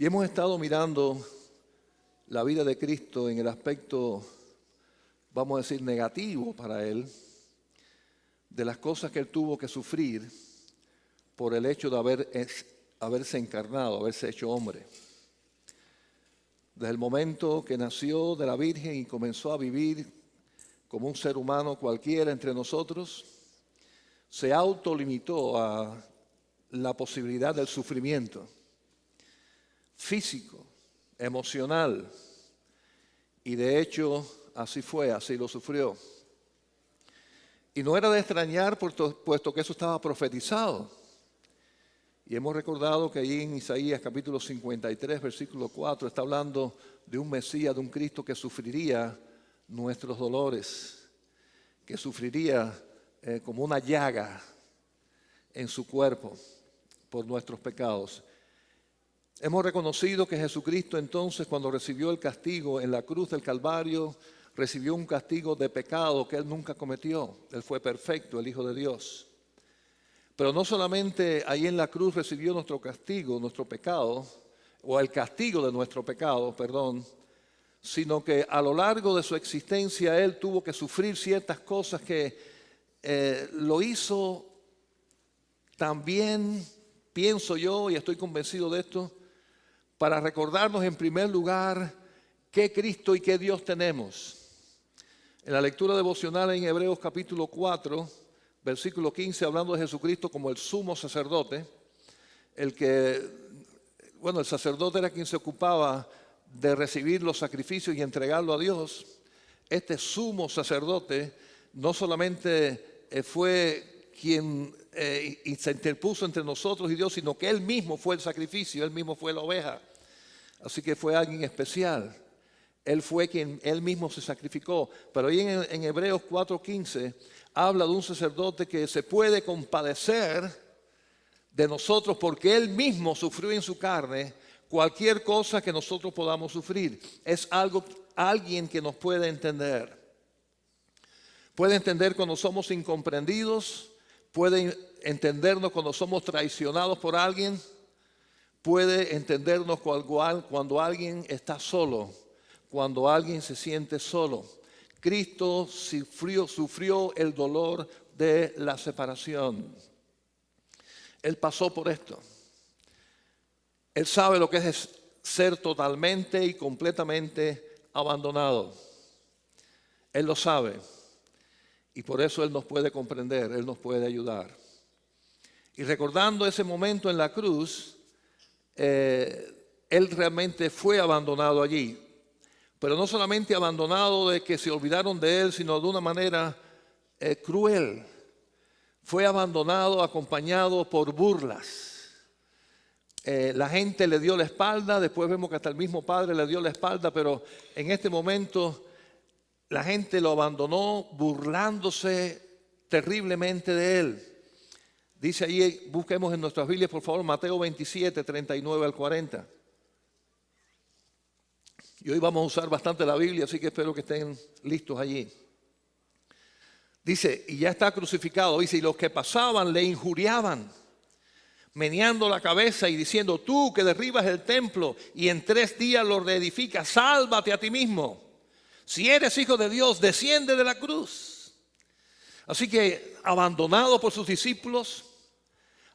Y hemos estado mirando la vida de Cristo en el aspecto, vamos a decir, negativo para Él, de las cosas que Él tuvo que sufrir por el hecho de haberse encarnado, haberse hecho hombre. Desde el momento que nació de la Virgen y comenzó a vivir como un ser humano cualquiera entre nosotros, se autolimitó a la posibilidad del sufrimiento físico, emocional, y de hecho así fue, así lo sufrió. Y no era de extrañar puesto que eso estaba profetizado. Y hemos recordado que allí en Isaías capítulo 53, versículo 4, está hablando de un Mesías, de un Cristo que sufriría nuestros dolores, que sufriría como una llaga en su cuerpo por nuestros pecados. Hemos reconocido que Jesucristo entonces, cuando recibió el castigo en la cruz del Calvario, recibió un castigo de pecado que Él nunca cometió. Él fue perfecto, el Hijo de Dios. Pero no solamente ahí en la cruz recibió nuestro castigo, nuestro pecado, o el castigo de nuestro pecado, perdón, sino que a lo largo de su existencia Él tuvo que sufrir ciertas cosas que lo hizo también, pienso yo, y estoy convencido de esto, para recordarnos en primer lugar qué Cristo y qué Dios tenemos. En la lectura devocional en Hebreos capítulo 4, versículo 15, hablando de Jesucristo como el sumo sacerdote, el sacerdote era quien se ocupaba de recibir los sacrificios y entregarlo a Dios. Este sumo sacerdote no solamente fue quien y se interpuso entre nosotros y Dios, sino que Él mismo fue el sacrificio, Él mismo fue la oveja. Así que fue alguien especial. Él fue quien Él mismo se sacrificó. Pero ahí en Hebreos 4:15 habla de un sacerdote que se puede compadecer de nosotros porque Él mismo sufrió en su carne cualquier cosa que nosotros podamos sufrir. Es alguien que nos puede entender. Puede entender cuando somos incomprendidos, puede entendernos cuando somos traicionados por alguien, puede entendernos cuando alguien está solo, cuando alguien se siente solo. Cristo sufrió el dolor de la separación. Él pasó por esto. Él sabe lo que es ser totalmente y completamente abandonado. Él lo sabe. Y por eso Él nos puede comprender, Él nos puede ayudar. Y recordando ese momento en la cruz, Él realmente fue abandonado allí. Pero no solamente abandonado de que se olvidaron de Él, sino de una manera cruel. Fue abandonado acompañado por burlas. La gente le dio la espalda, después vemos que hasta el mismo Padre le dio la espalda, pero en este momento la gente lo abandonó burlándose terriblemente de Él. Dice ahí, busquemos en nuestras Biblias, por favor, Mateo 27, 39 al 40. Y hoy vamos a usar bastante la Biblia, así que espero que estén listos allí. Dice, y ya está crucificado, dice, y los que pasaban le injuriaban, meneando la cabeza y diciendo, tú que derribas el templo y en 3 días lo reedificas, sálvate a ti mismo. Si eres hijo de Dios, desciende de la cruz. Así que abandonado por sus discípulos,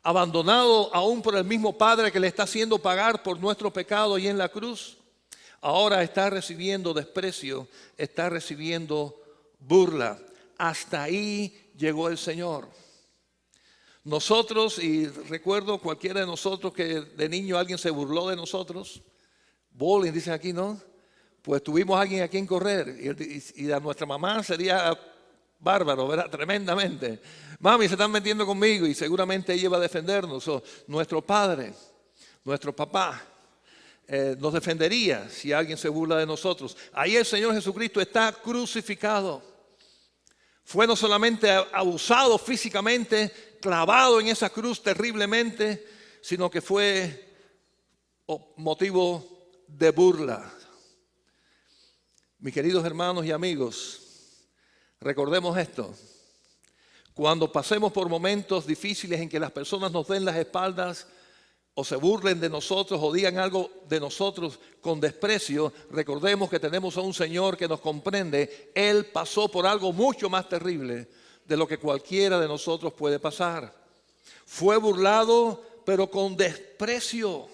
abandonado aún por el mismo Padre que le está haciendo pagar por nuestro pecado y en la cruz, ahora está recibiendo desprecio, está recibiendo burla. Hasta ahí llegó el Señor. Nosotros, y recuerdo cualquiera de nosotros que de niño alguien se burló de nosotros, bullying dicen aquí, ¿no? Pues tuvimos a alguien a quien correr y a nuestra mamá sería bárbaro, ¿verdad? Tremendamente. Mami, se están metiendo conmigo y seguramente ella iba a defendernos. Nuestro padre, nuestro papá, nos defendería si alguien se burla de nosotros. Ahí el Señor Jesucristo está crucificado. Fue no solamente abusado físicamente, clavado en esa cruz terriblemente, sino que fue motivo de burla. Mis queridos hermanos y amigos, recordemos esto. Cuando pasemos por momentos difíciles en que las personas nos den las espaldas, o se burlen de nosotros o digan algo de nosotros con desprecio, recordemos que tenemos a un Señor que nos comprende. Él pasó por algo mucho más terrible de lo que cualquiera de nosotros puede pasar. Fue burlado, pero con desprecio,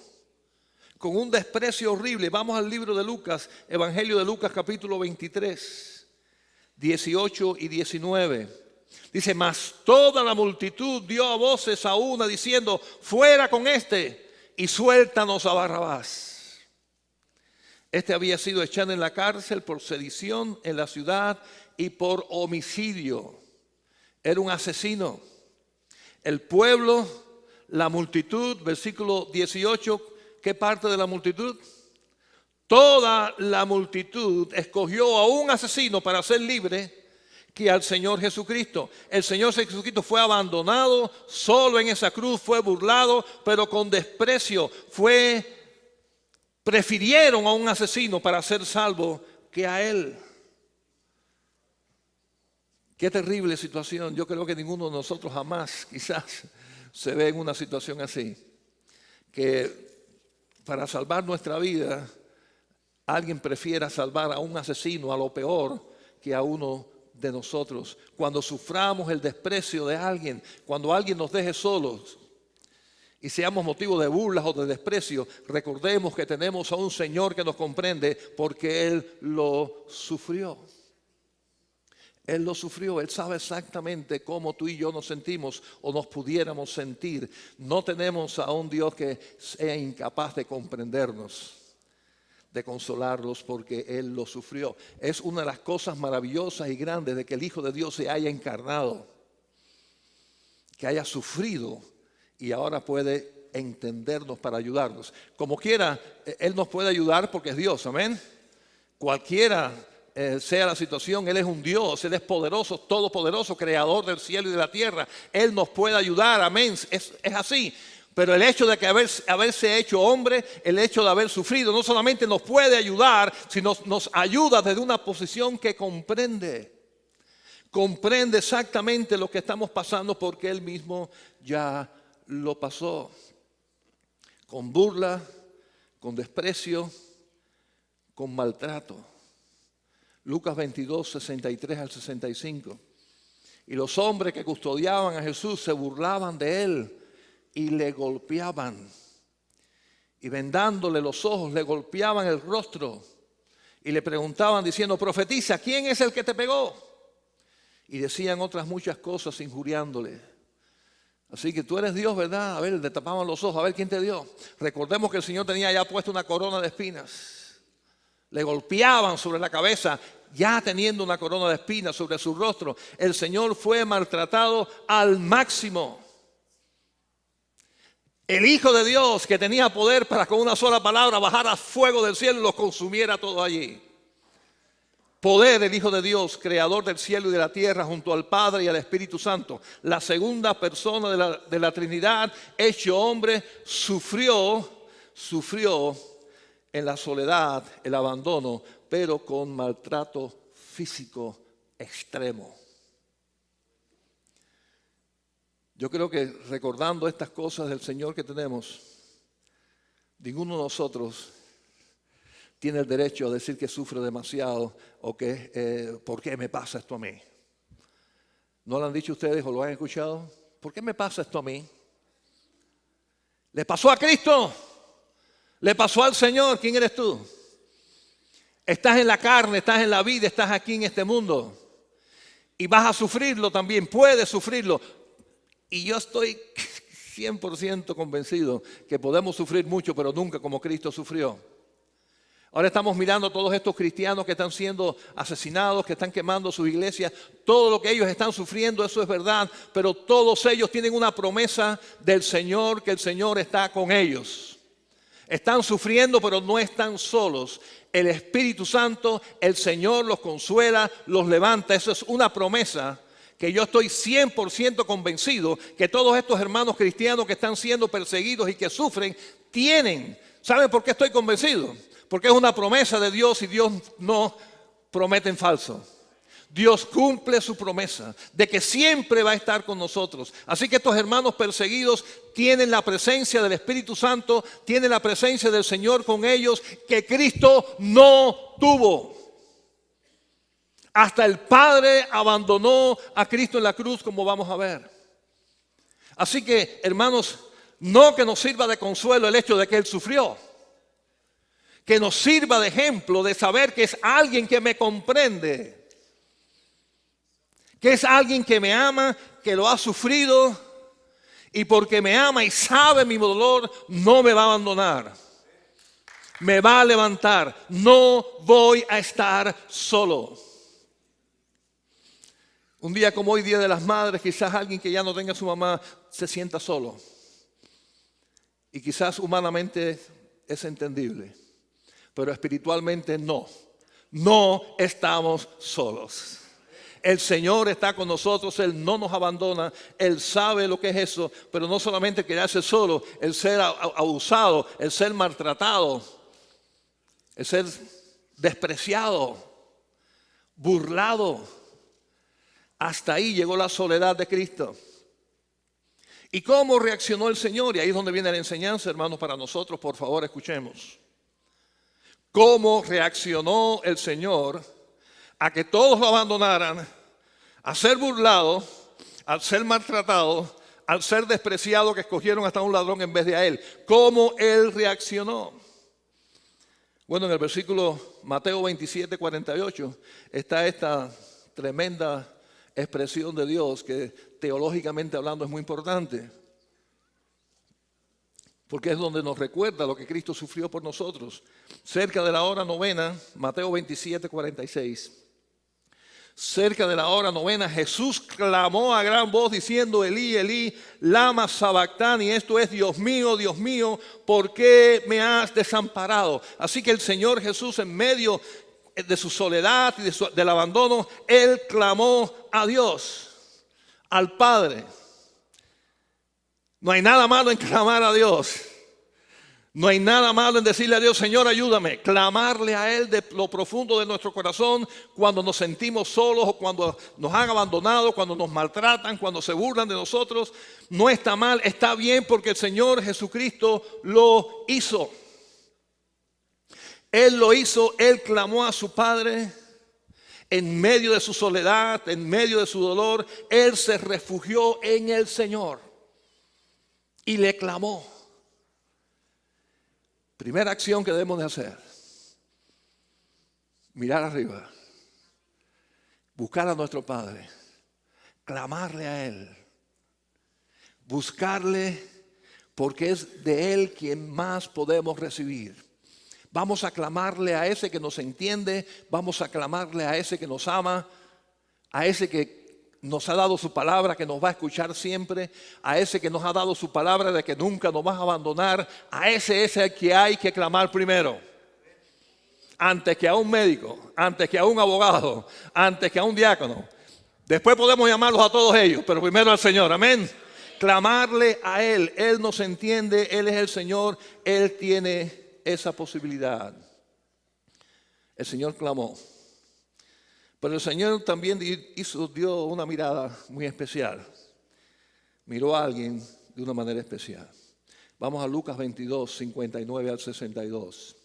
con un desprecio horrible. Vamos al libro de Lucas, Evangelio de Lucas, capítulo 23, 18 y 19. Dice, mas toda la multitud dio a voces a una diciendo, fuera con este y suéltanos a Barrabás. Este había sido echado en la cárcel por sedición en la ciudad y por homicidio. Era un asesino. El pueblo, la multitud, versículo 18, ¿qué parte de la multitud? Toda la multitud escogió a un asesino para ser libre que al Señor Jesucristo. El Señor Jesucristo fue abandonado solo en esa cruz, fue burlado, pero con desprecio. Prefirieron a un asesino para ser salvo que a él. Qué terrible situación. Yo creo que ninguno de nosotros jamás quizás se ve en una situación así. Que para salvar nuestra vida, alguien prefiera salvar a un asesino, a lo peor, que a uno de nosotros. Cuando suframos el desprecio de alguien, cuando alguien nos deje solos y seamos motivo de burlas o de desprecio, recordemos que tenemos a un Señor que nos comprende porque Él lo sufrió. Él lo sufrió, Él sabe exactamente cómo tú y yo nos sentimos o nos pudiéramos sentir. No tenemos a un Dios que sea incapaz de comprendernos, de consolarlos, porque Él lo sufrió. Es una de las cosas maravillosas y grandes de que el Hijo de Dios se haya encarnado, que haya sufrido y ahora puede entendernos para ayudarnos. Como quiera, Él nos puede ayudar porque es Dios, amén. Cualquiera sea la situación, Él es un Dios, Él es poderoso, todopoderoso, creador del cielo y de la tierra. Él nos puede ayudar, amén, es así. Pero el hecho de que haberse hecho hombre, el hecho de haber sufrido, no solamente nos puede ayudar, sino nos ayuda desde una posición que comprende. Comprende exactamente lo que estamos pasando porque Él mismo ya lo pasó. Con burla, con desprecio, con maltrato. Lucas 22, 63 al 65. Y los hombres que custodiaban a Jesús se burlaban de Él y le golpeaban. Y vendándole los ojos, le golpeaban el rostro. Y le preguntaban diciendo, profetiza, ¿quién es el que te pegó? Y decían otras muchas cosas injuriándole. Así que tú eres Dios, ¿verdad? A ver, le tapaban los ojos, a ver quién te dio. Recordemos que el Señor tenía ya puesto una corona de espinas. Le golpeaban sobre la cabeza, ya teniendo una corona de espinas sobre su rostro. El Señor fue maltratado al máximo. El Hijo de Dios, que tenía poder para con una sola palabra bajar a fuego del cielo y los consumiera todo allí. Poder del Hijo de Dios, creador del cielo y de la tierra, junto al Padre y al Espíritu Santo. La segunda persona de la Trinidad, hecho hombre, sufrió en la soledad, el abandono, pero con maltrato físico extremo. Yo creo que recordando estas cosas del Señor que tenemos, ninguno de nosotros tiene el derecho a decir que sufre demasiado o que ¿por qué me pasa esto a mí? ¿No lo han dicho ustedes o lo han escuchado? ¿Por qué me pasa esto a mí? ¿Le pasó a Cristo? ¿Le pasó al Señor? ¿Quién eres tú? Estás en la carne, estás en la vida, estás aquí en este mundo. Y vas a sufrirlo también, puedes sufrirlo. Y yo estoy 100% convencido que podemos sufrir mucho, pero nunca como Cristo sufrió. Ahora estamos mirando a todos estos cristianos que están siendo asesinados, que están quemando sus iglesias. Todo lo que ellos están sufriendo, eso es verdad. Pero todos ellos tienen una promesa del Señor, que el Señor está con ellos. Están sufriendo, pero no están solos. El Espíritu Santo, el Señor los consuela, los levanta. Eso es una promesa que yo estoy 100% convencido que todos estos hermanos cristianos que están siendo perseguidos y que sufren, tienen. ¿Saben por qué estoy convencido? Porque es una promesa de Dios y Dios no promete en falso. Dios cumple su promesa de que siempre va a estar con nosotros. Así que estos hermanos perseguidos tienen la presencia del Espíritu Santo, tienen la presencia del Señor con ellos, que Cristo no tuvo. Hasta el Padre abandonó a Cristo en la cruz, como vamos a ver. Así que, hermanos, no que nos sirva de consuelo el hecho de que Él sufrió, que nos sirva de ejemplo de saber que es alguien que me comprende, que es alguien que me ama, que lo ha sufrido, y porque me ama y sabe mi dolor, no me va a abandonar. Me va a levantar. No voy a estar solo. Un día como hoy, Día de las Madres, quizás alguien que ya no tenga a su mamá se sienta solo. Y quizás humanamente es entendible, pero espiritualmente no. No estamos solos. El Señor está con nosotros, Él no nos abandona, Él sabe lo que es eso, pero no solamente quedarse solo, el ser abusado, el ser maltratado, el ser despreciado, burlado. Hasta ahí llegó la soledad de Cristo. ¿Y cómo reaccionó el Señor? Y ahí es donde viene la enseñanza, hermanos, para nosotros. Por favor, escuchemos. ¿Cómo reaccionó el Señor a que todos lo abandonaran, a ser burlado, al ser maltratado, al ser despreciado, que escogieron hasta un ladrón en vez de a Él? ¿Cómo Él reaccionó? Bueno, en el versículo Mateo 27, 48 está esta tremenda expresión de Dios que teológicamente hablando es muy importante, porque es donde nos recuerda lo que Cristo sufrió por nosotros. Cerca de la hora novena, Mateo 27, 46. Cerca de la hora novena, Jesús clamó a gran voz diciendo: Elí, Elí, lama sabactani. Esto es: Dios mío, ¿por qué me has desamparado? Así que el Señor Jesús, en medio de su soledad y del abandono, Él clamó a Dios, al Padre. No hay nada malo en clamar a Dios. No hay nada malo en decirle a Dios: Señor, ayúdame. Clamarle a Él de lo profundo de nuestro corazón cuando nos sentimos solos o cuando nos han abandonado, cuando nos maltratan, cuando se burlan de nosotros. No está mal, está bien, porque el Señor Jesucristo lo hizo. Él lo hizo, Él clamó a su Padre en medio de su soledad, en medio de su dolor. Él se refugió en el Señor y le clamó. Primera acción que debemos de hacer: mirar arriba, buscar a nuestro Padre, clamarle a Él, buscarle, porque es de Él quien más podemos recibir. Vamos a clamarle a ese que nos entiende, vamos a clamarle a ese que nos ama, a ese que nos ha dado su palabra, que nos va a escuchar siempre, a ese que nos ha dado su palabra de que nunca nos va a abandonar. A ese es el que hay que clamar primero, antes que a un médico, antes que a un abogado, antes que a un diácono. Después podemos llamarlos a todos ellos, pero primero al Señor. Amén. Clamarle a Él. Él nos entiende, Él es el Señor, Él tiene esa posibilidad. El Señor clamó, pero el Señor también dio una mirada muy especial. Miró a alguien de una manera especial. Vamos a Lucas 22, 59 al 62.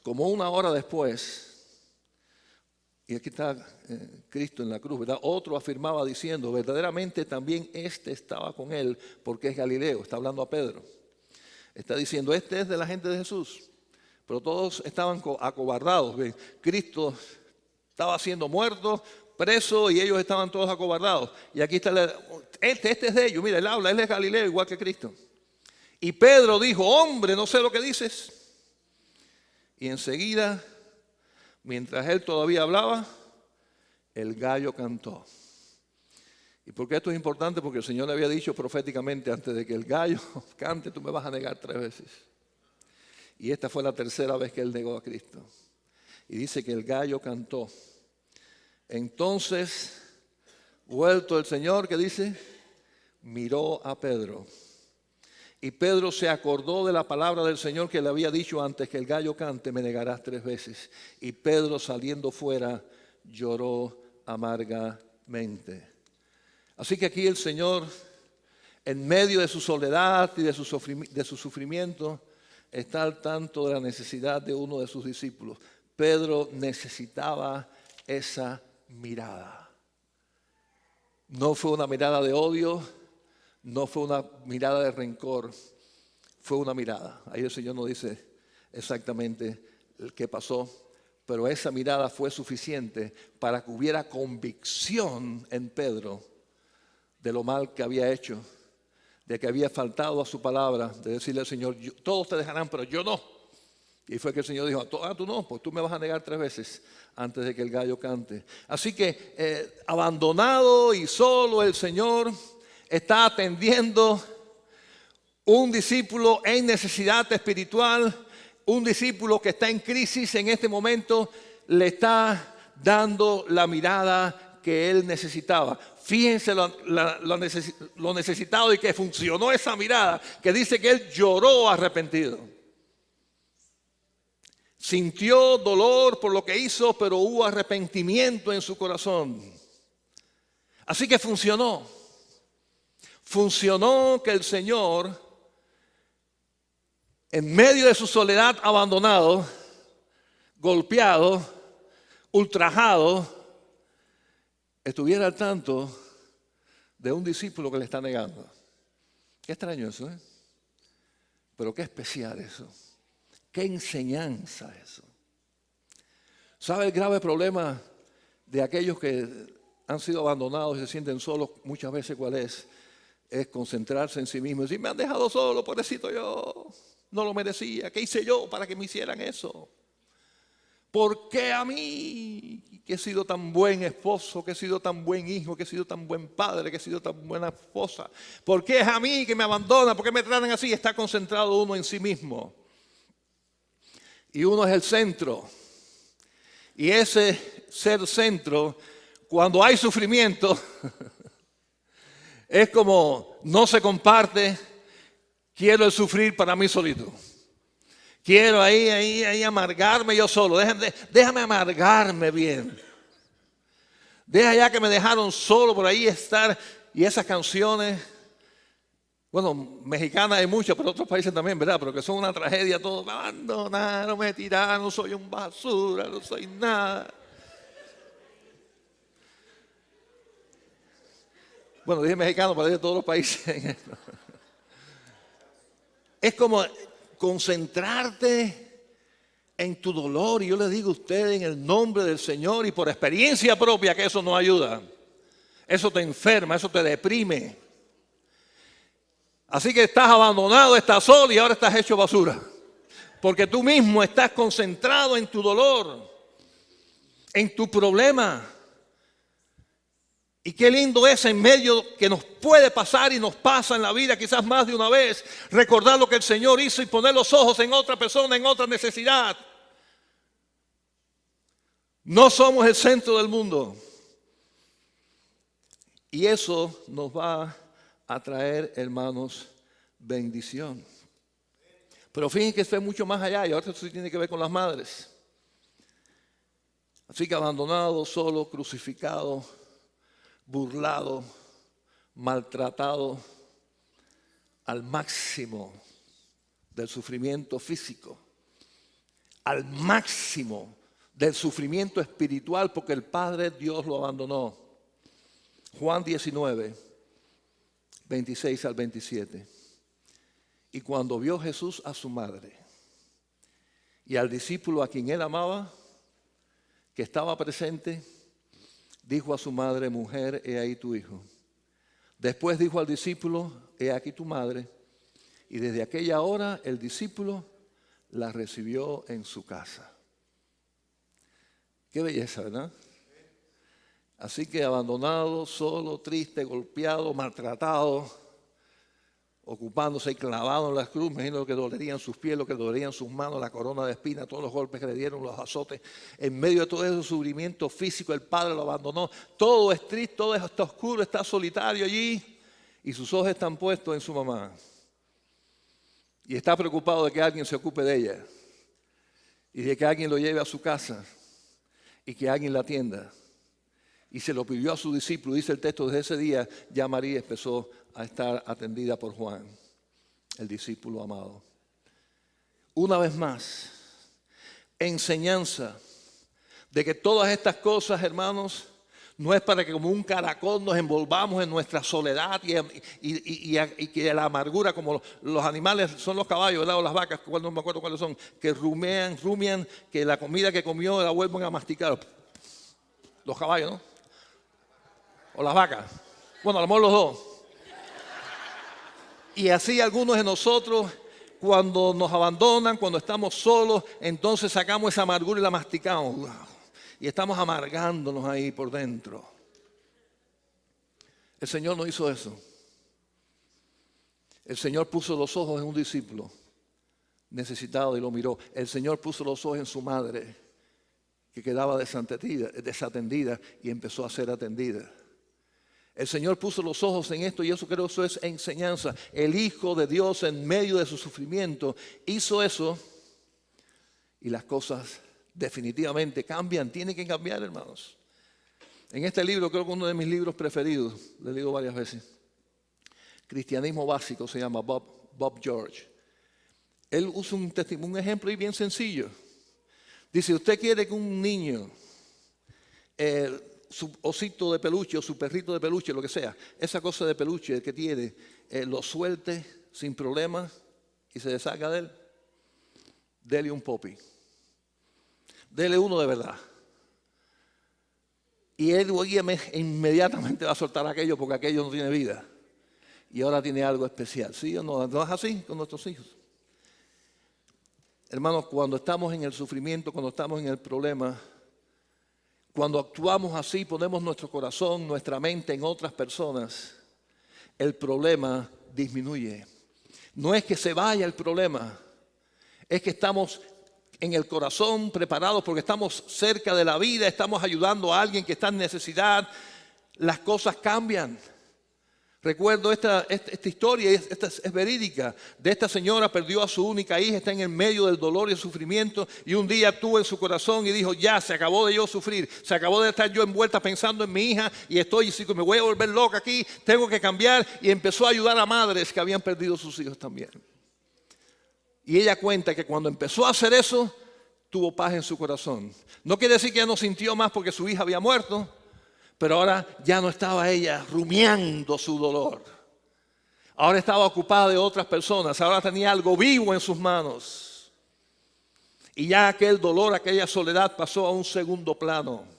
Como una hora después, y aquí está Cristo en la cruz, ¿verdad? Otro afirmaba diciendo: verdaderamente también este estaba con Él, porque es Galileo. Está hablando a Pedro. Está diciendo: este es de la gente de Jesús. Pero todos estaban acobardados. Cristo estaba siendo muerto, preso, y ellos estaban todos acobardados. Y aquí está, este es de ellos. Mira, él habla, él es Galileo igual que Cristo. Y Pedro dijo: hombre, no sé lo que dices. Y enseguida, mientras él todavía hablaba, el gallo cantó. ¿Y por qué esto es importante? Porque el Señor le había dicho proféticamente: antes de que el gallo cante, tú me vas a negar 3 veces. Y esta fue la tercera vez que él negó a Cristo. Y dice que el gallo cantó. Entonces, vuelto el Señor, ¿qué dice? Miró a Pedro. Y Pedro se acordó de la palabra del Señor que le había dicho: antes que el gallo cante, me negarás 3 veces. Y Pedro, saliendo fuera, lloró amargamente. Así que aquí el Señor, en medio de su soledad y de su sufrimiento, está al tanto de la necesidad de uno de sus discípulos. Pedro necesitaba esa mirada. No fue una mirada de odio, no fue una mirada de rencor, fue una mirada. Ahí el Señor nos dice exactamente qué pasó, pero esa mirada fue suficiente para que hubiera convicción en Pedro de lo mal que había hecho, de que había faltado a su palabra, de decirle al Señor, todos te dejarán, pero yo no. Y fue que el Señor dijo, tú no, pues tú me vas a negar 3 veces antes de que el gallo cante. Así que abandonado y solo, el Señor está atendiendo un discípulo en necesidad espiritual, un discípulo que está en crisis en este momento, le está dando la mirada que él necesitaba. Fíjense lo necesitado y que funcionó esa mirada, que dice que él lloró arrepentido. Sintió dolor por lo que hizo, pero hubo arrepentimiento en su corazón. Así que funcionó. Funcionó que el Señor, en medio de su soledad, abandonado, golpeado, ultrajado, estuviera al tanto de un discípulo que le está negando. Qué extraño eso, ¿eh? Pero qué especial eso. Qué enseñanza eso. ¿Sabe el grave problema de aquellos que han sido abandonados y se sienten solos muchas veces cuál es? Es concentrarse en sí mismos y decir, me han dejado solo, pobrecito yo, no lo merecía. ¿Qué hice yo para que me hicieran eso? ¿Por qué a mí, que he sido tan buen esposo, que he sido tan buen hijo, que he sido tan buen padre, que he sido tan buena esposa? ¿Por qué es a mí que me abandona? ¿Por qué me tratan así? Está concentrado uno en sí mismo. Y uno es el centro. Y ese ser centro, cuando hay sufrimiento, es como no se comparte, quiero el sufrir para mí solito. Quiero ahí amargarme yo solo. Déjame amargarme bien. Deja ya que me dejaron solo por ahí estar. Y esas canciones, bueno, mexicanas hay muchas, pero otros países también, ¿verdad? Pero que son una tragedia, todos me abandonaron, me tiraron, soy un basura, no soy nada. Bueno, dije mexicano, pero dije todos los países en esto. Es como concentrarte en tu dolor. Y yo le digo a ustedes en el nombre del Señor y por experiencia propia que eso no ayuda. Eso te enferma, eso te deprime. Así que estás abandonado, estás solo y ahora estás hecho basura. Porque tú mismo estás concentrado en tu dolor, en tu problema. Y qué lindo es en medio que nos puede pasar y nos pasa en la vida quizás más de una vez, recordar lo que el Señor hizo y poner los ojos en otra persona, en otra necesidad. No somos el centro del mundo. Y eso nos va a traer, hermanos, bendición. Pero fíjense que esto es mucho más allá y ahora esto sí tiene que ver con las madres. Así que abandonado, solo, crucificado, burlado, maltratado al máximo del sufrimiento físico, al máximo del sufrimiento espiritual porque el Padre Dios lo abandonó. Juan 19, 26 al 27. Y cuando vio Jesús a su madre y al discípulo a quien él amaba, que estaba presente, dijo a su madre, mujer, he ahí tu hijo. Después dijo al discípulo, he aquí tu madre. Y desde aquella hora el discípulo la recibió en su casa. Qué belleza, ¿verdad? Así que abandonado, solo, triste, golpeado, maltratado, ocupándose y clavado en la cruz, me imagino lo que dolerían sus pies, lo que dolerían sus manos, la corona de espinas, todos los golpes que le dieron, los azotes. En medio de todo ese sufrimiento físico, el Padre lo abandonó. Todo es triste, todo está oscuro, está solitario allí y sus ojos están puestos en su mamá. Y está preocupado de que alguien se ocupe de ella y de que alguien lo lleve a su casa y que alguien la atienda. Y se lo pidió a su discípulo. Dice el texto, desde ese día ya María empezó a estar atendida por Juan, el discípulo amado. Una vez más, enseñanza de que todas estas cosas, hermanos, no es para que como un caracol nos envolvamos en nuestra soledad y que la amargura, como los animales son los caballos, ¿verdad? O las vacas, no me acuerdo cuáles son, que rumian, que la comida que comió la vuelven a masticar. Los caballos, ¿no? O las vacas. Bueno, a lo mejor los dos. Y así algunos de nosotros, cuando nos abandonan, cuando estamos solos, entonces sacamos esa amargura y la masticamos. Y estamos amargándonos ahí por dentro. El Señor no hizo eso. El Señor puso los ojos en un discípulo necesitado y lo miró. El Señor puso los ojos en su madre, que quedaba desatendida y empezó a ser atendida. El Señor puso los ojos en esto y eso creo que eso es enseñanza. El Hijo de Dios en medio de su sufrimiento hizo eso y las cosas definitivamente cambian. Tienen que cambiar, hermanos. En este libro, creo que uno de mis libros preferidos, lo he leído varias veces, Cristianismo Básico, se llama Bob George. Él usa un ejemplo bien sencillo. Dice, usted quiere que un niño, su osito de peluche o su perrito de peluche, lo que sea, esa cosa de peluche que tiene, lo suelte sin problema y se deshaga de él, dele un popi. Dele uno de verdad. Y él inmediatamente va a soltar aquello porque aquello no tiene vida. Y ahora tiene algo especial. ¿Sí o no? ¿No es así con nuestros hijos? Hermanos, cuando estamos en el sufrimiento, cuando estamos en el problema, cuando actuamos así, ponemos nuestro corazón, nuestra mente en otras personas, el problema disminuye. No es que se vaya el problema, es que estamos en el corazón preparados porque estamos cerca de la vida, estamos ayudando a alguien que está en necesidad, las cosas cambian. Recuerdo esta historia, esta es verídica, de esta señora, perdió a su única hija, está en el medio del dolor y el sufrimiento y un día tuvo en su corazón y dijo, ya, se acabó de yo sufrir, se acabó de estar yo envuelta pensando en mi hija y me voy a volver loca aquí, tengo que cambiar, y empezó a ayudar a madres que habían perdido sus hijos también. Y ella cuenta que cuando empezó a hacer eso, tuvo paz en su corazón. No quiere decir que ella no sintió más porque su hija había muerto, pero ahora ya no estaba ella rumiando su dolor. Ahora estaba ocupada de otras personas, ahora tenía algo vivo en sus manos. Y ya aquel dolor, aquella soledad pasó a un segundo plano.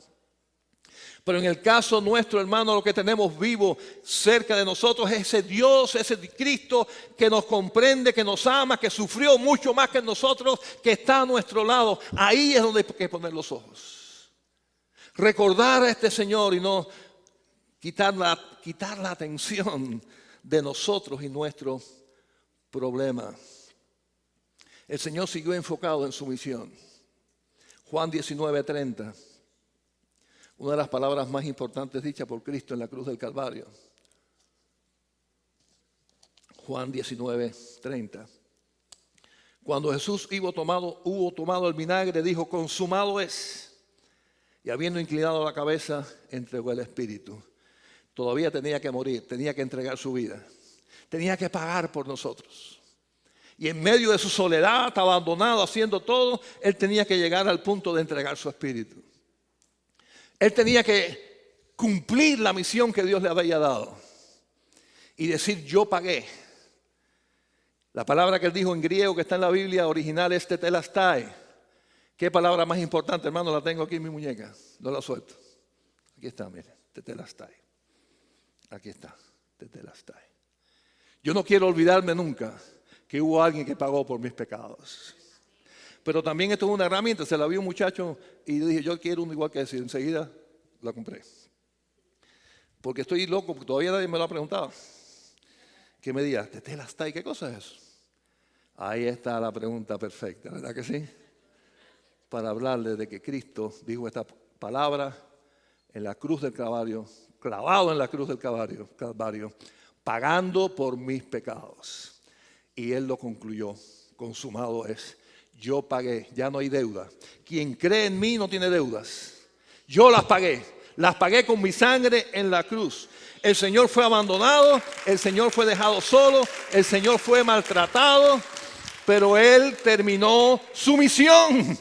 Pero en el caso nuestro, hermano, lo que tenemos vivo cerca de nosotros es ese Dios, ese Cristo que nos comprende, que nos ama, que sufrió mucho más que nosotros, que está a nuestro lado. Ahí es donde hay que poner los ojos. Recordar a este Señor y no quitar la atención de nosotros y nuestro problema. El Señor siguió enfocado en su misión. Juan 19:30. Una de las palabras más importantes dichas por Cristo en la cruz del Calvario. Juan 19:30. Cuando Jesús hubo tomado el vinagre, dijo, consumado es. Y habiendo inclinado la cabeza, entregó el Espíritu. Todavía tenía que morir, tenía que entregar su vida. Tenía que pagar por nosotros. Y en medio de su soledad, abandonado, haciendo todo, Él tenía que llegar al punto de entregar su Espíritu. Él tenía que cumplir la misión que Dios le había dado y decir, yo pagué. La palabra que él dijo en griego que está en la Biblia original es tetelestai. ¿Qué palabra más importante, hermano? La tengo aquí en mi muñeca, no la suelto. Aquí está, mire, tetelestai. Aquí está, tetelestai. Yo no quiero olvidarme nunca que hubo alguien que pagó por mis pecados. Pero también esto es una herramienta, se la vi un muchacho y dije, yo quiero uno igual que ese. Enseguida la compré. Porque estoy loco, porque todavía nadie me lo ha preguntado. Que me diga, tetelestai, ¿qué cosa es eso? Ahí está la pregunta perfecta, ¿verdad que sí? Para hablarle de que Cristo dijo esta palabra en la cruz del Calvario, clavado en la cruz del Calvario, pagando por mis pecados. Y Él lo concluyó, consumado es. Yo pagué, ya no hay deuda. Quien cree en mí no tiene deudas. Yo las pagué con mi sangre en la cruz. El Señor fue abandonado, el Señor fue dejado solo, el Señor fue maltratado, pero Él terminó su misión.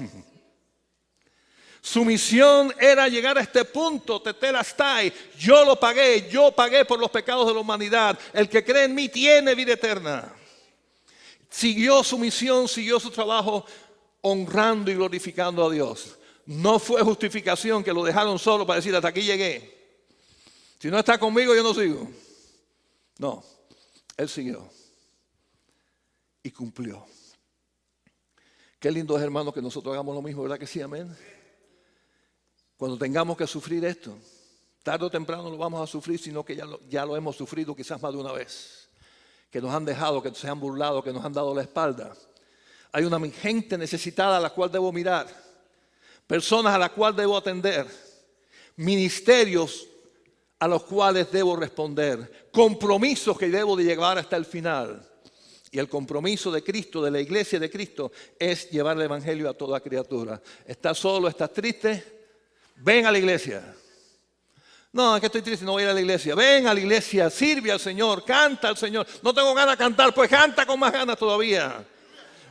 Su misión era llegar a este punto, tetelestai. Yo pagué por los pecados de la humanidad. El que cree en mí tiene vida eterna. Siguió su misión, siguió su trabajo, honrando y glorificando a Dios. No fue justificación que lo dejaron solo para decir hasta aquí llegué. Si no está conmigo, yo no sigo. No, Él siguió y cumplió. Qué lindo es, hermanos, que nosotros hagamos lo mismo, ¿verdad que sí? Amén. Cuando tengamos que sufrir esto, tarde o temprano lo vamos a sufrir, sino que ya lo hemos sufrido quizás más de una vez. Que nos han dejado, que se han burlado, que nos han dado la espalda. Hay una gente necesitada a la cual debo mirar. Personas a las cuales debo atender. Ministerios a los cuales debo responder. Compromisos que debo de llevar hasta el final. Y el compromiso de Cristo, de la iglesia de Cristo, es llevar el evangelio a toda criatura. ¿Estás solo? ¿Estás triste? Ven a la iglesia. No, es que estoy triste, no voy a ir a la iglesia. Ven a la iglesia, sirve al Señor, canta al Señor. No tengo ganas de cantar, pues canta con más ganas todavía.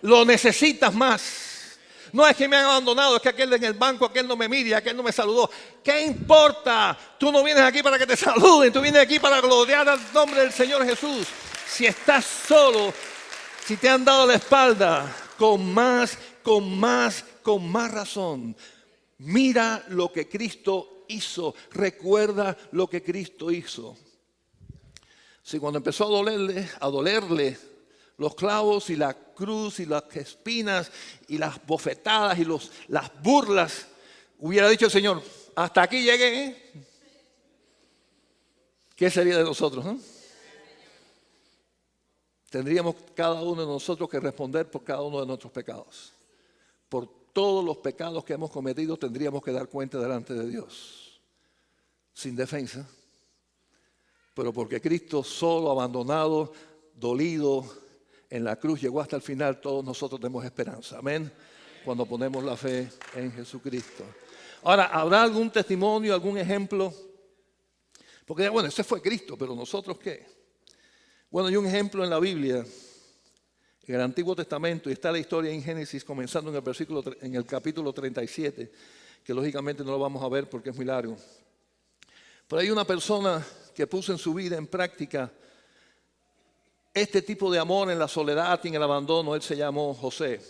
Lo necesitas más. No es que me han abandonado, es que aquel en el banco, aquel no me mira, aquel no me saludó. ¿Qué importa? Tú no vienes aquí para que te saluden, tú vienes aquí para gloriar al nombre del Señor Jesús. Si estás solo, si te han dado la espalda, con más razón. Mira lo que Cristo hizo. Recuerda lo que Cristo hizo. Si cuando empezó a dolerle los clavos y la cruz y las espinas y las bofetadas y las burlas, hubiera dicho el Señor, hasta aquí llegué, ¿qué sería de nosotros? Tendríamos cada uno de nosotros que responder por cada uno de nuestros pecados. Por todos los pecados que hemos cometido tendríamos que dar cuenta delante de Dios. Sin defensa. Pero porque Cristo solo, abandonado, dolido, en la cruz llegó hasta el final, todos nosotros tenemos esperanza. Amén. Cuando ponemos la fe en Jesucristo. Ahora, ¿habrá algún testimonio, algún ejemplo? Porque, bueno, ese fue Cristo, pero ¿nosotros qué? Bueno, hay un ejemplo en la Biblia, en el Antiguo Testamento, y está la historia en Génesis, comenzando en el capítulo 37, que lógicamente no lo vamos a ver porque es muy largo. Pero hay una persona que puso en su vida en práctica este tipo de amor en la soledad y en el abandono. Él se llamó José.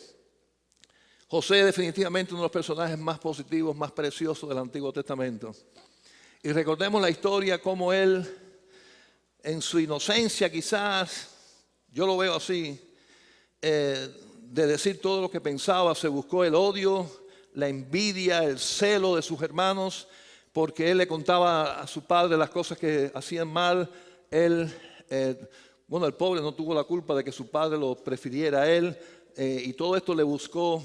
José es definitivamente uno de los personajes más positivos, más preciosos del Antiguo Testamento. Y recordemos la historia como él, en su inocencia quizás, yo lo veo así, de decir todo lo que pensaba, se buscó el odio, la envidia, el celo de sus hermanos, porque él le contaba a su padre las cosas que hacían mal. Él, el pobre no tuvo la culpa de que su padre lo prefiriera a él, y todo esto le buscó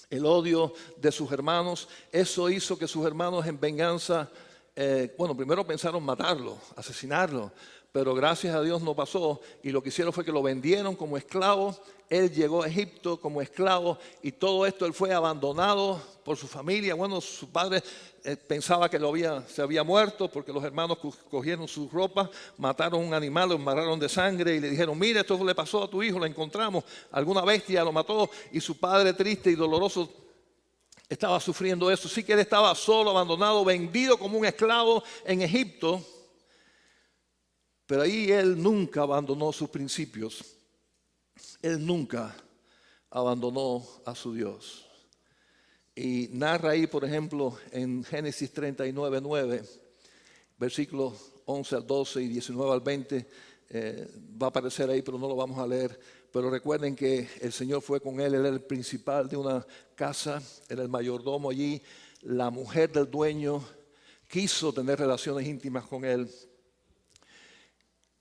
el odio de sus hermanos. Eso hizo que sus hermanos en venganza, primero pensaron matarlo, asesinarlo, pero gracias a Dios no pasó, y lo que hicieron fue que lo vendieron como esclavo. Él llegó a Egipto como esclavo, y todo esto él fue abandonado por su familia. Bueno, su padre pensaba que se había muerto, porque los hermanos cogieron sus ropas, mataron un animal, lo embarraron de sangre y le dijeron, mira, esto le pasó a tu hijo, lo encontramos, alguna bestia lo mató. Y su padre, triste y doloroso, estaba sufriendo eso. Sí que él estaba solo, abandonado, vendido como un esclavo en Egipto. Pero ahí él nunca abandonó sus principios. Él nunca abandonó a su Dios. Y narra ahí, por ejemplo, en Génesis 39:9, versículos 11 al 12 y 19 al 20, va a aparecer ahí, pero no lo vamos a leer. Pero recuerden que el Señor fue con él era el principal de una casa, era el mayordomo allí. La mujer del dueño quiso tener relaciones íntimas con él.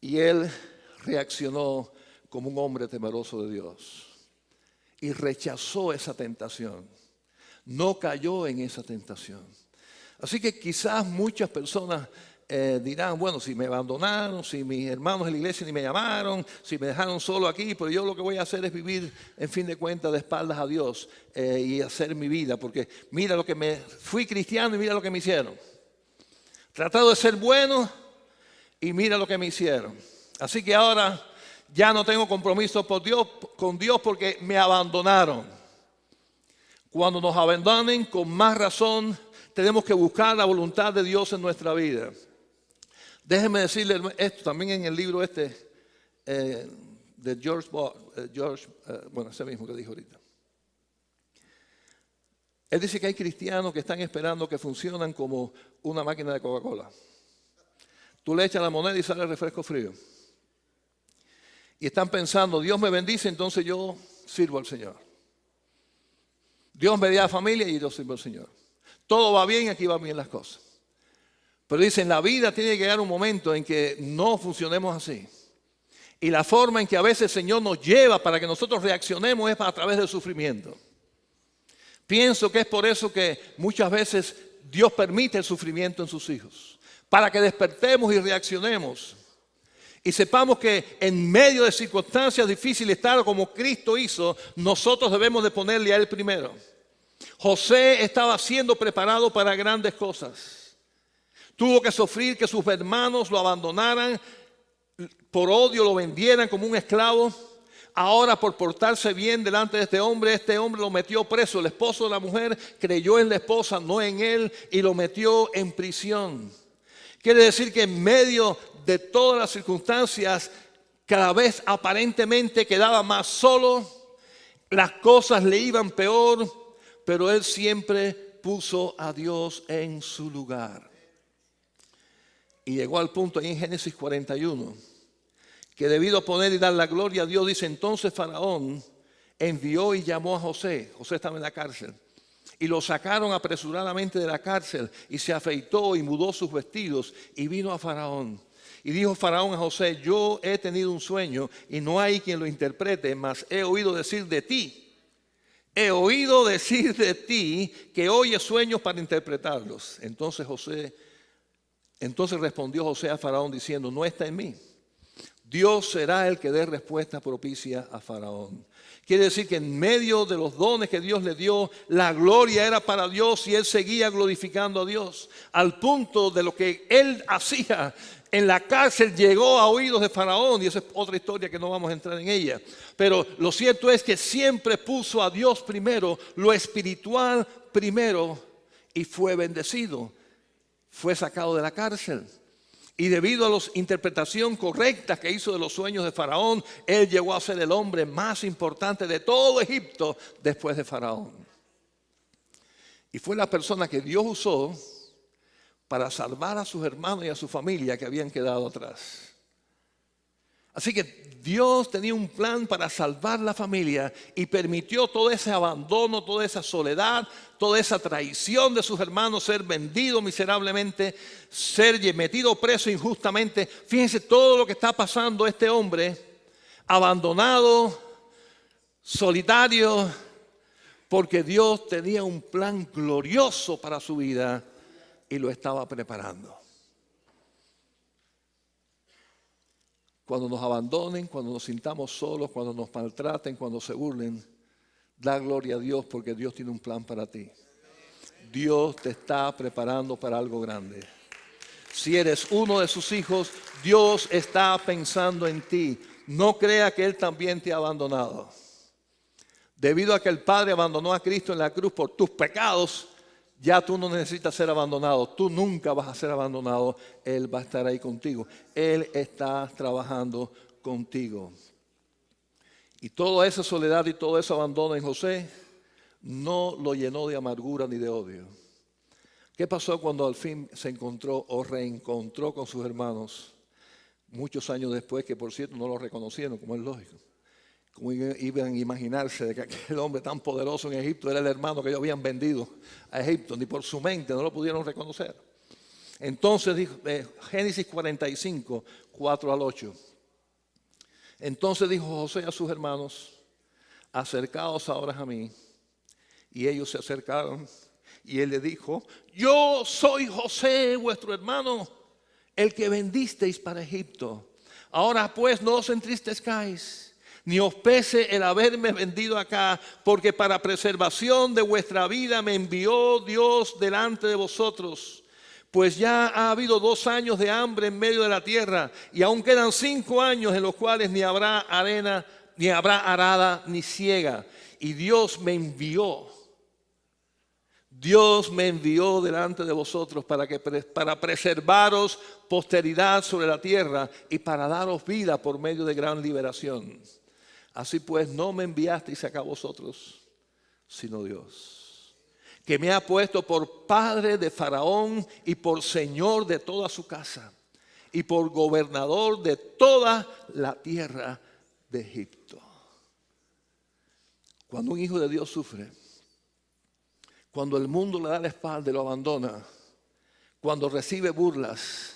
Y él reaccionó como un hombre temeroso de Dios y rechazó esa tentación. No cayó en esa tentación. Así que quizás muchas personas dirán, bueno, si me abandonaron, si mis hermanos de la iglesia ni me llamaron, si me dejaron solo aquí, pero yo lo que voy a hacer es vivir, en fin de cuentas, de espaldas a Dios y hacer mi vida, porque mira lo que fui cristiano y mira lo que me hicieron. Tratado de ser bueno y mira lo que me hicieron. Así que ahora ya no tengo compromiso con Dios porque me abandonaron. Cuando nos abandonen, con más razón, tenemos que buscar la voluntad de Dios en nuestra vida. Déjenme decirle esto también en el libro de George, bueno, ese mismo que dijo ahorita. Él dice que hay cristianos que están esperando que funcionan como una máquina de Coca-Cola. Tú le echas la moneda y sale el refresco frío. Y están pensando, Dios me bendice, entonces yo sirvo al Señor. Dios me da familia y yo sirvo al Señor. Todo va bien, aquí van bien las cosas. Pero dicen, la vida tiene que llegar un momento en que no funcionemos así. Y la forma en que a veces el Señor nos lleva para que nosotros reaccionemos es a través del sufrimiento. Pienso que es por eso que muchas veces Dios permite el sufrimiento en sus hijos. Para que despertemos y reaccionemos. Y sepamos que en medio de circunstancias difíciles, tal como Cristo hizo, nosotros debemos de ponerle a Él primero. José estaba siendo preparado para grandes cosas. Tuvo que sufrir que sus hermanos lo abandonaran, por odio lo vendieran como un esclavo. Ahora por portarse bien delante de este hombre lo metió preso. El esposo de la mujer creyó en la esposa, no en él, y lo metió en prisión. Quiere decir que en medio de todas las circunstancias, cada vez aparentemente quedaba más solo, las cosas le iban peor, pero él siempre puso a Dios en su lugar. Y llegó al punto ahí en Génesis 41, que debido a poner y dar la gloria a Dios, dice, entonces Faraón envió y llamó a José. José estaba en la cárcel. Y lo sacaron apresuradamente de la cárcel y se afeitó y mudó sus vestidos y vino a Faraón. Y dijo Faraón a José, yo he tenido un sueño y no hay quien lo interprete, mas he oído decir de ti. He oído decir de ti que oyes sueños para interpretarlos. Entonces respondió José a Faraón diciendo, no está en mí. Dios será el que dé respuesta propicia a Faraón. Quiere decir que en medio de los dones que Dios le dio, la gloria era para Dios y él seguía glorificando a Dios. Al punto de lo que él hacía en la cárcel llegó a oídos de Faraón, y esa es otra historia que no vamos a entrar en ella. Pero lo cierto es que siempre puso a Dios primero, lo espiritual primero, y fue bendecido. Fue sacado de la cárcel. Y debido a la interpretación correcta que hizo de los sueños de Faraón, él llegó a ser el hombre más importante de todo Egipto después de Faraón. Y fue la persona que Dios usó para salvar a sus hermanos y a su familia que habían quedado atrás. Así que Dios tenía un plan para salvar la familia y permitió todo ese abandono, toda esa soledad, toda esa traición de sus hermanos, ser vendido miserablemente, ser metido preso injustamente. Fíjense todo lo que está pasando este hombre, abandonado, solitario, porque Dios tenía un plan glorioso para su vida y lo estaba preparando. Cuando nos abandonen, cuando nos sintamos solos, cuando nos maltraten, cuando se burlen, da gloria a Dios porque Dios tiene un plan para ti. Dios te está preparando para algo grande. Si eres uno de sus hijos, Dios está pensando en ti. No crea que Él también te ha abandonado. Debido a que el Padre abandonó a Cristo en la cruz por tus pecados, ya tú no necesitas ser abandonado. Tú nunca vas a ser abandonado. Él va a estar ahí contigo. Él está trabajando contigo. Y toda esa soledad y todo ese abandono en José no lo llenó de amargura ni de odio. ¿Qué pasó cuando al fin se encontró o reencontró con sus hermanos? Muchos años después, que por cierto no lo reconocieron, como es lógico. ¿Cómo iban a imaginarse de que aquel hombre tan poderoso en Egipto era el hermano que ellos habían vendido a Egipto? Ni por su mente no lo pudieron reconocer. Entonces dijo, Génesis 45, 4 al 8. Entonces dijo José a sus hermanos, acercaos ahora a mí. Y ellos se acercaron y él le dijo, yo soy José, vuestro hermano, el que vendisteis para Egipto. Ahora pues no os entristezcáis, ni os pese el haberme vendido acá, porque para preservación de vuestra vida me envió Dios delante de vosotros. Pues ya ha habido 2 años de hambre en medio de la tierra, y aún quedan 5 años en los cuales ni habrá arena, ni habrá arada, ni siega. Y Dios me envió delante de vosotros para preservaros posteridad sobre la tierra y para daros vida por medio de gran liberación. Así pues, no me enviasteis acá vosotros, sino Dios, que me ha puesto por padre de Faraón y por señor de toda su casa y por gobernador de toda la tierra de Egipto. Cuando un hijo de Dios sufre, cuando el mundo le da la espalda y lo abandona, cuando recibe burlas,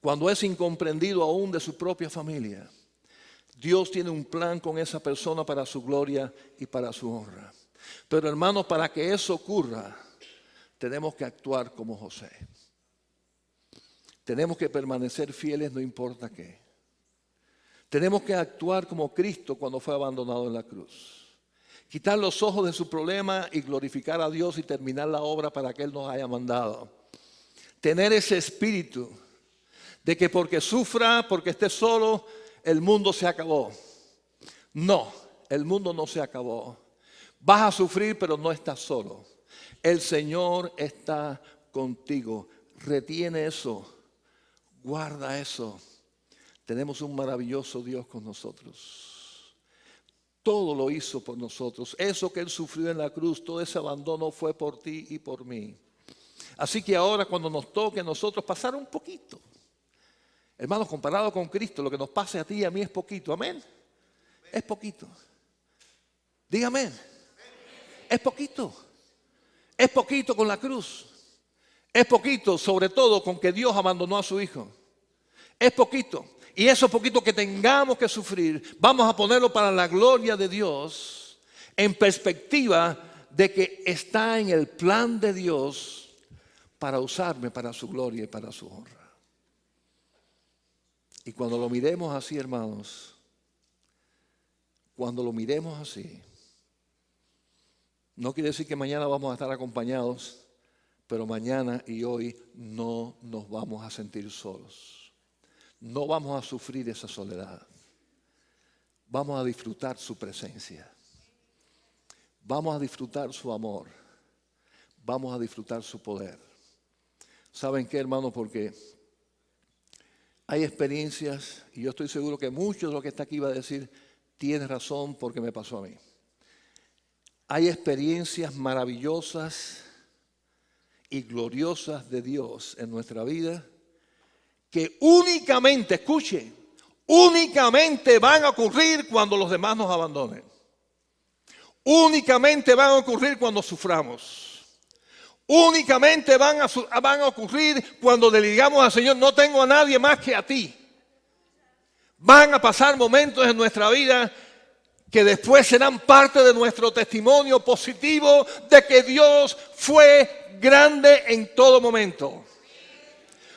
cuando es incomprendido aún de su propia familia, Dios tiene un plan con esa persona para su gloria y para su honra. Pero hermanos, para que eso ocurra, tenemos que actuar como José. Tenemos que permanecer fieles no importa qué. Tenemos que actuar como Cristo cuando fue abandonado en la cruz. Quitar los ojos de su problema y glorificar a Dios y terminar la obra para que Él nos haya mandado. Tener ese espíritu de que porque sufra, porque esté solo, el mundo se acabó. No, el mundo no se acabó. Vas a sufrir, pero no estás solo. El Señor está contigo. Retiene eso. Guarda eso. Tenemos un maravilloso Dios con nosotros. Todo lo hizo por nosotros. Eso que Él sufrió en la cruz, todo ese abandono fue por ti y por mí. Así que ahora cuando nos toque a nosotros pasar un poquito. Hermanos, comparado con Cristo, lo que nos pase a ti y a mí es poquito. Amén. Es poquito. Dígame. Es poquito. Es poquito con la cruz. Es poquito sobre todo con que Dios abandonó a su Hijo. Es poquito. Y eso poquito que tengamos que sufrir, vamos a ponerlo para la gloria de Dios, en perspectiva de que está en el plan de Dios para usarme para su gloria y para su honra. Y cuando lo miremos así, hermanos, cuando lo miremos así, no quiere decir que mañana vamos a estar acompañados, pero mañana y hoy no nos vamos a sentir solos. No vamos a sufrir esa soledad. Vamos a disfrutar su presencia. Vamos a disfrutar su amor. Vamos a disfrutar su poder. ¿Saben qué, hermanos? Porque hay experiencias, y yo estoy seguro que muchos de los que está aquí va a decir, tiene razón porque me pasó a mí. Hay experiencias maravillosas y gloriosas de Dios en nuestra vida que únicamente, escuchen, únicamente van a ocurrir cuando los demás nos abandonen. Únicamente van a ocurrir cuando suframos. Únicamente van a ocurrir cuando le digamos al Señor, no tengo a nadie más que a ti. Van a pasar momentos en nuestra vida que después serán parte de nuestro testimonio positivo de que Dios fue grande en todo momento.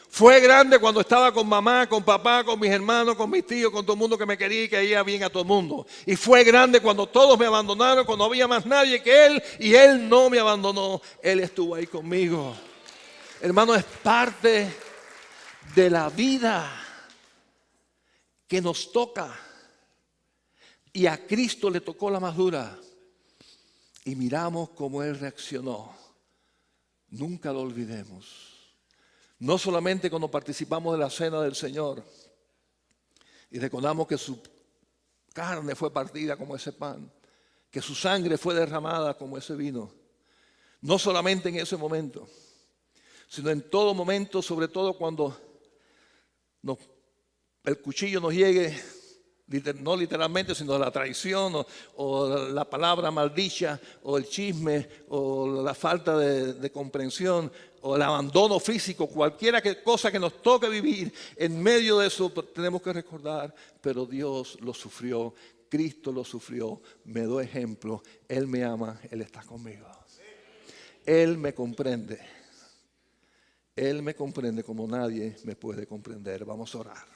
Fue grande cuando estaba con mamá, con papá, con mis hermanos, con mis tíos, con todo el mundo que me quería y que veía bien a todo el mundo. Y fue grande cuando todos me abandonaron, cuando no había más nadie que Él y Él no me abandonó. Él estuvo ahí conmigo. Hermano, es parte de la vida que nos toca. Y a Cristo le tocó la más dura. Y miramos cómo Él reaccionó. Nunca lo olvidemos. No solamente cuando participamos de la cena del Señor y recordamos que su carne fue partida como ese pan, que su sangre fue derramada como ese vino. No solamente en ese momento, sino en todo momento, sobre todo cuando el cuchillo nos llegue, no literalmente, sino la traición o la palabra maldicha o el chisme o la falta de comprensión o el abandono físico, cualquiera cosa que nos toque vivir, en medio de eso tenemos que recordar, pero Dios lo sufrió, Cristo lo sufrió, me dio ejemplo, Él me ama, Él está conmigo. Él me comprende. Él me comprende como nadie me puede comprender. Vamos a orar.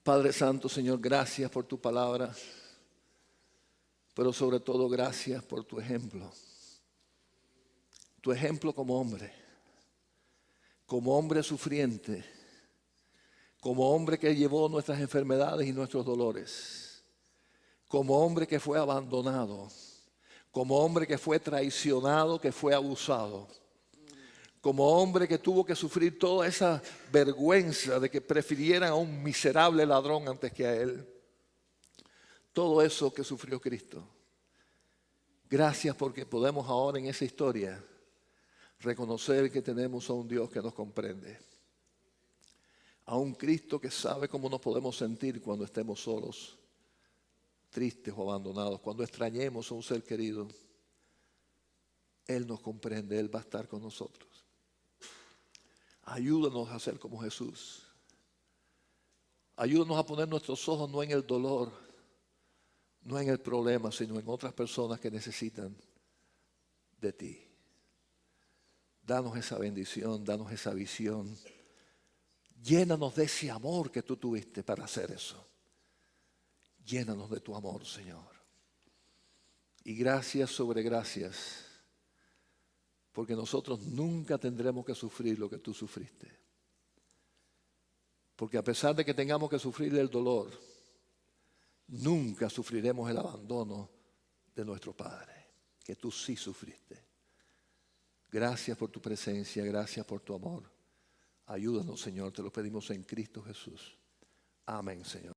Padre Santo, Señor, gracias por tu palabra, pero sobre todo gracias por tu ejemplo. Tu ejemplo como hombre sufriente, como hombre que llevó nuestras enfermedades y nuestros dolores, como hombre que fue abandonado, como hombre que fue traicionado, que fue abusado, como hombre que tuvo que sufrir toda esa vergüenza de que prefirieran a un miserable ladrón antes que a él. Todo eso que sufrió Cristo. Gracias porque podemos ahora en esa historia reconocer que tenemos a un Dios que nos comprende. A un Cristo que sabe cómo nos podemos sentir cuando estemos solos, tristes o abandonados, cuando extrañemos a un ser querido. Él nos comprende, Él va a estar con nosotros. Ayúdanos a ser como Jesús. Ayúdanos a poner nuestros ojos no en el dolor, no en el problema, sino en otras personas que necesitan de ti. Danos esa bendición, danos esa visión. Llénanos de ese amor que tú tuviste para hacer eso. Llénanos de tu amor, Señor. Y gracias sobre gracias, porque nosotros nunca tendremos que sufrir lo que tú sufriste. Porque a pesar de que tengamos que sufrir el dolor, nunca sufriremos el abandono de nuestro Padre, que tú sí sufriste. Gracias por tu presencia, gracias por tu amor. Ayúdanos, Señor, te lo pedimos en Cristo Jesús. Amén, Señor.